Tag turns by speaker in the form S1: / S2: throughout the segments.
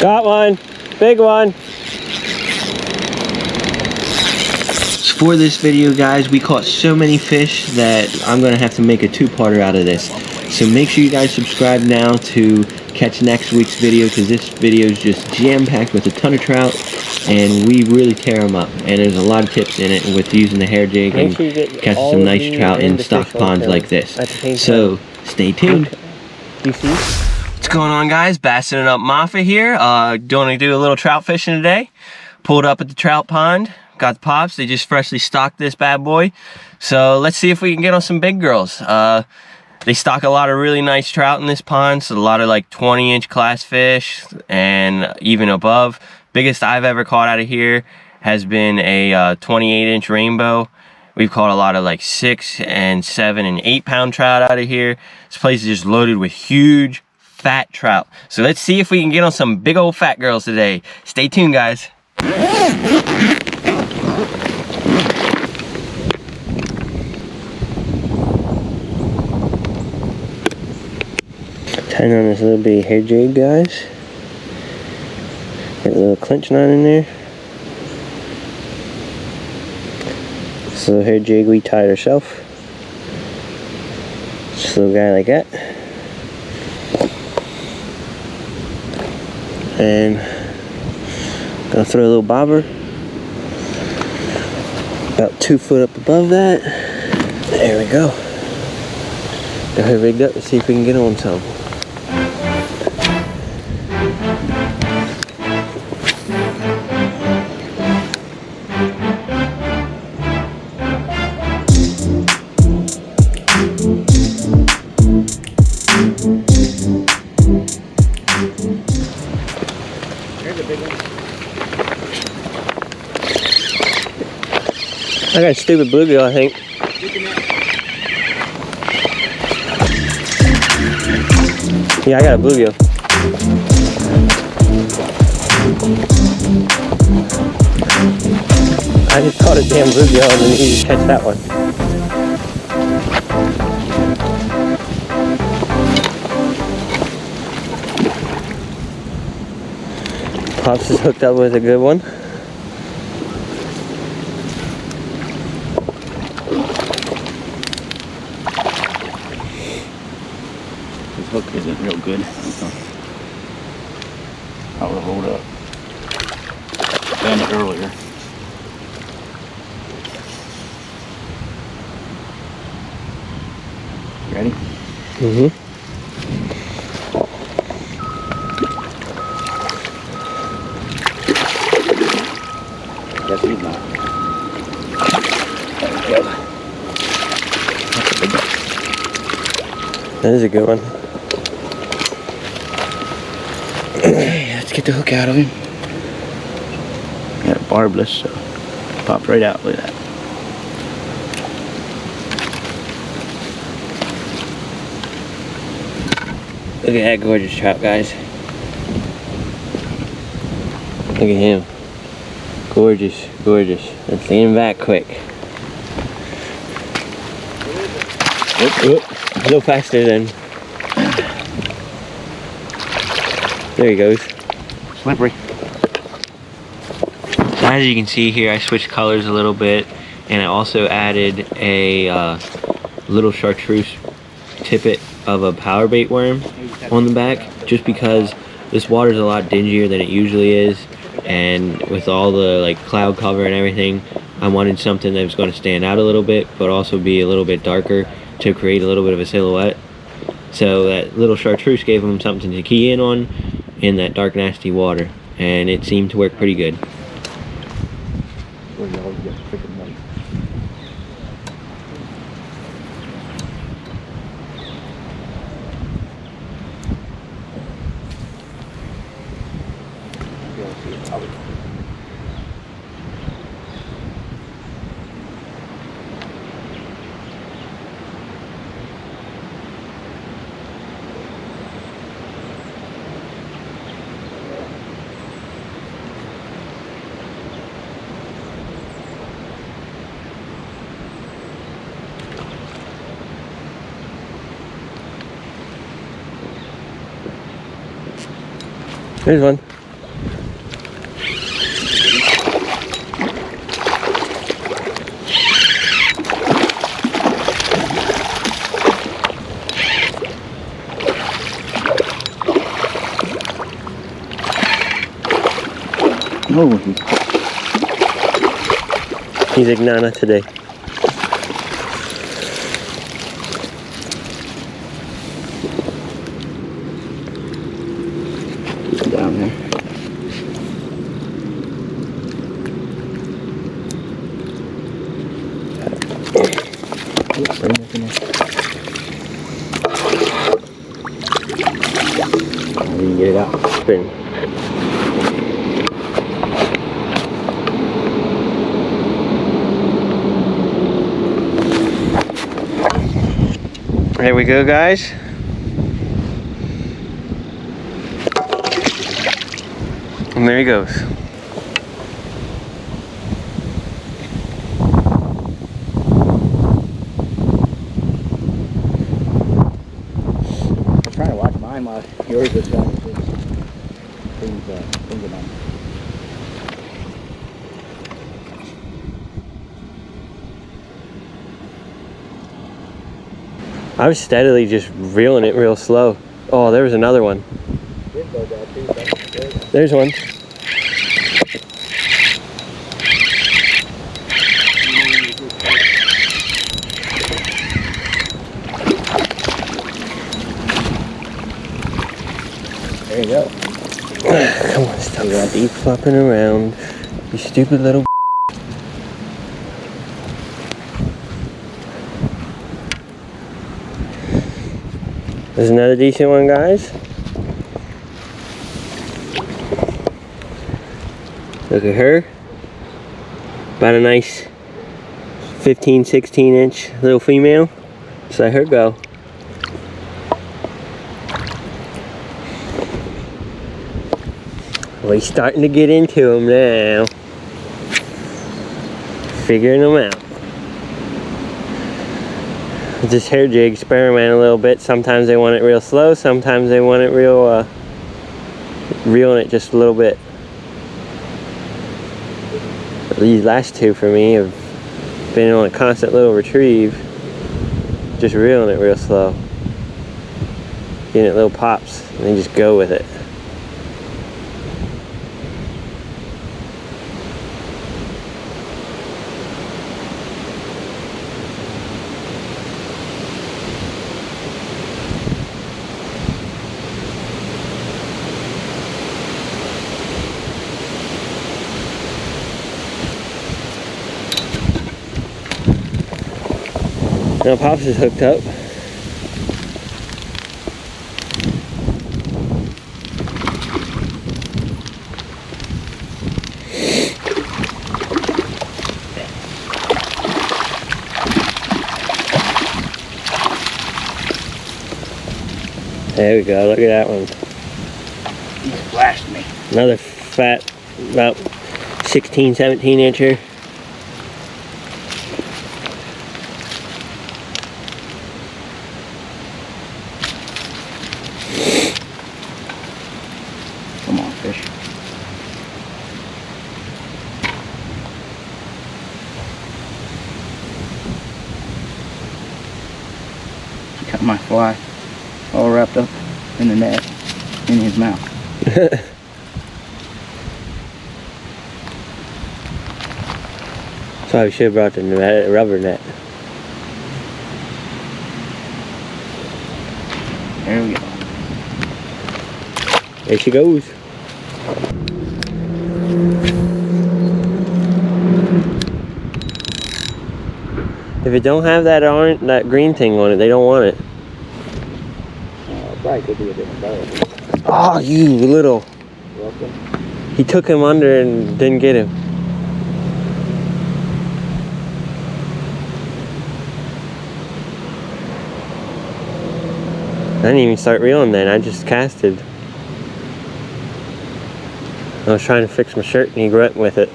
S1: Got one. Big one.
S2: For this video, guys, we caught so many fish that I'm gonna have to make a two-parter out of this. So make sure you guys subscribe now to catch next week's video, because this video is just jam-packed with a ton of trout, and we really tear them up. And there's a lot of tips in it with using the hair jig and catching some nice trout in stock ponds like this. So stay tuned.
S1: You see?
S2: What's going on, guys? Bassing It Up Mafia here. Going to do a little trout fishing today. Pulled up at the trout pond. Got the pops. They just freshly stocked this bad boy. So let's see if we can get on some big girls. They stock a lot of really nice trout in this pond. So a lot of like 20-inch class fish and even above. Biggest I've ever caught out of here has been a 28-inch rainbow. We've caught a lot of like 6 and 7 and 8 pound trout out of here. This place is just loaded with huge fat trout. So let's see if we can get on some big old fat girls today. Stay tuned, guys.
S1: Tying on this little bitty hair jig, guys. Got a little clinch knot in there. This little hair jig we tied ourselves. Just a little guy like that. And gonna throw a little bobber about 2 foot up above that. There we go. Got her rigged up to see if we can get on some. I got a stupid bluegill, I think. Yeah, I got a bluegill. I just caught a damn bluegill and then he just catch that one. Pops is hooked up with a good one.
S3: His hook isn't real good. I would hold up. Found it earlier. Ready?
S1: Mm-hmm.
S3: Guess he's not. There we go. That's a big one.
S1: That is a good one.
S3: Okay, let's get the hook out of him. Got it barbless, so popped right out. Look at that.
S1: Look at that gorgeous trout, guys. Look at him. Gorgeous, gorgeous. Let's see him back quick. A little faster than. There he goes.
S3: Slippery.
S2: As you can see here, I switched colors a little bit, and I also added a little chartreuse tippet of a power bait worm on the back, just because this water is a lot dingier than it usually is, and with all the like cloud cover and everything, I wanted something that was going to stand out a little bit but also be a little bit darker to create a little bit of a silhouette. So that little chartreuse gave them something to key in on in that dark nasty water, and it seemed to work pretty good.
S1: There's one.
S3: Oh,
S1: He's Ignana today.
S3: keep him down there. Oops, bring this in there. I didn't get it out.
S1: Spin. There we go, guys. And there he goes.
S3: I'm trying to watch mine while yours is going. Things on.
S1: I was steadily just reeling it real slow. Oh, there was another one. There's one.
S3: There you go.
S1: Come on, stop deep flopping around. You stupid little. There's another decent one, guys. Look at her. About a nice 15, 16 inch little female. Just let her go. We're starting to get into them now. Figuring them out. Just hair jig, experiment a little bit. Sometimes they want it real slow, sometimes they want it real, reeling it just a little bit. These last two for me have been on a constant little retrieve, just reeling it real slow. Getting it little pops, and then just go with it. Now Pops is hooked up. There we go, look at that one.
S3: He splashed me.
S1: Another fat, about 16, 17 incher.
S3: Come on, fish. Got my fly all wrapped up in the net in his mouth.
S1: Probably should have brought the rubber net.
S3: There we go.
S1: There she goes. If it don't have that orange, that green thing on it, they don't want it.
S3: Probably could be a different color.
S1: Oh, you little.
S3: Welcome.
S1: He took him under and didn't get him. I didn't even start reeling then, I just casted. I was trying to fix my shirt and he went with it.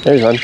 S1: There's one.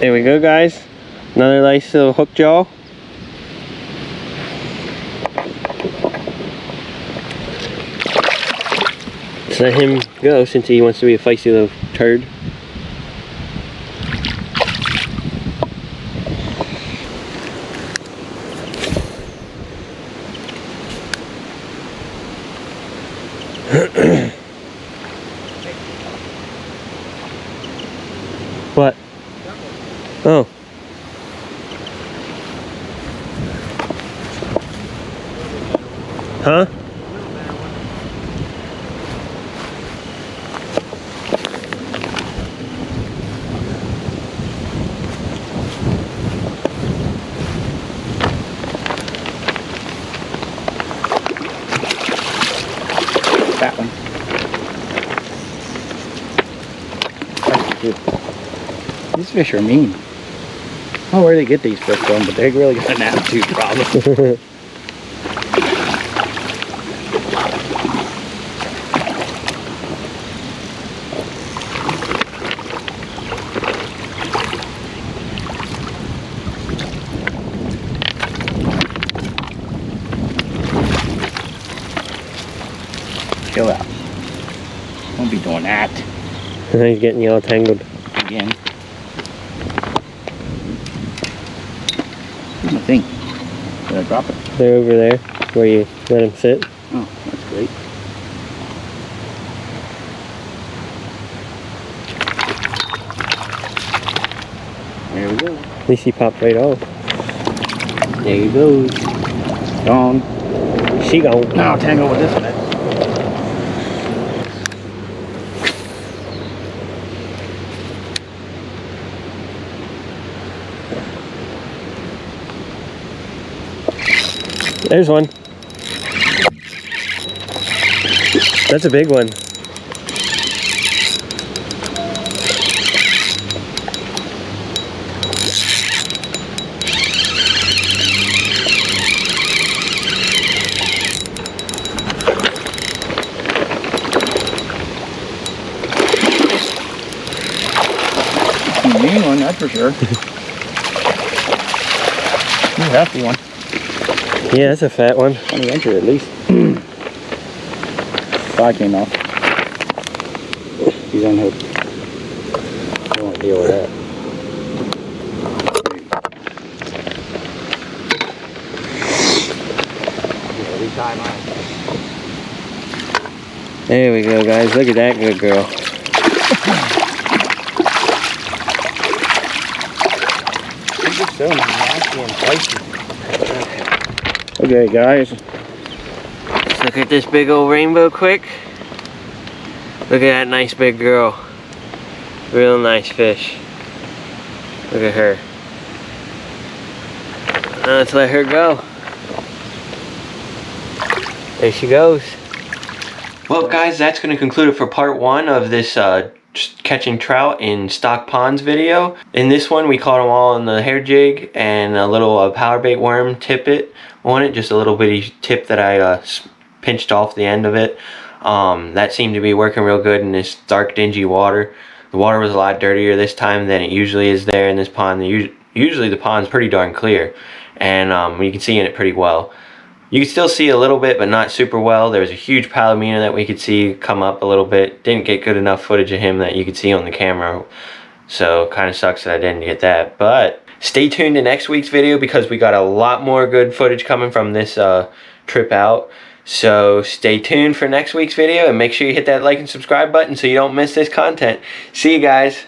S1: There we go, guys. Another nice little hook jaw. Just let him go since he wants to be a feisty little turd. What? Oh. Huh?
S3: That one. That's good. These fish are mean. I don't know where they get these fish from, but they really got an attitude problem. Chill out. Don't be doing that.
S1: He's getting you all tangled.
S3: Again. Where's my thing? Did I drop it?
S1: They're over there where you let him sit.
S3: Oh, that's great. There we go.
S1: At least he popped right off.
S3: There he goes. Gone.
S1: She gone.
S3: Now tangle with this one.
S1: There's one. That's a big one.
S3: A mean one, that's for sure. He's a hefty one.
S1: Yeah, that's a fat one.
S3: 20 inches at least. Fly came off. He's unhooked. Don't want to deal with that.
S1: There we go, guys. Look at that good girl.
S3: He's just so nasty and spicy. Okay, guys.
S1: Let's look at this big old rainbow quick. Look at that nice big girl. Real nice fish. Look at her. Now let's let her go. There she goes.
S2: Well, guys, that's going to conclude it for part one of this catching trout in stock ponds video. In this one, we caught them all in the hair jig and a little power bait worm tippet on it. Just a little bitty tip that I pinched off the end of it. That seemed to be working real good in this dark, dingy water. The water was a lot dirtier this time than it usually is there in this pond. Usually the pond's pretty darn clear. and you can see in it pretty well. You can still see a little bit, but not super well. There was a huge palomino that we could see come up a little bit. Didn't get good enough footage of him that you could see on the camera, so kind of sucks that I didn't get that. But stay tuned to next week's video because we got a lot more good footage coming from this trip out. So stay tuned for next week's video, and make sure you hit that like and subscribe button so you don't miss this content. See you guys.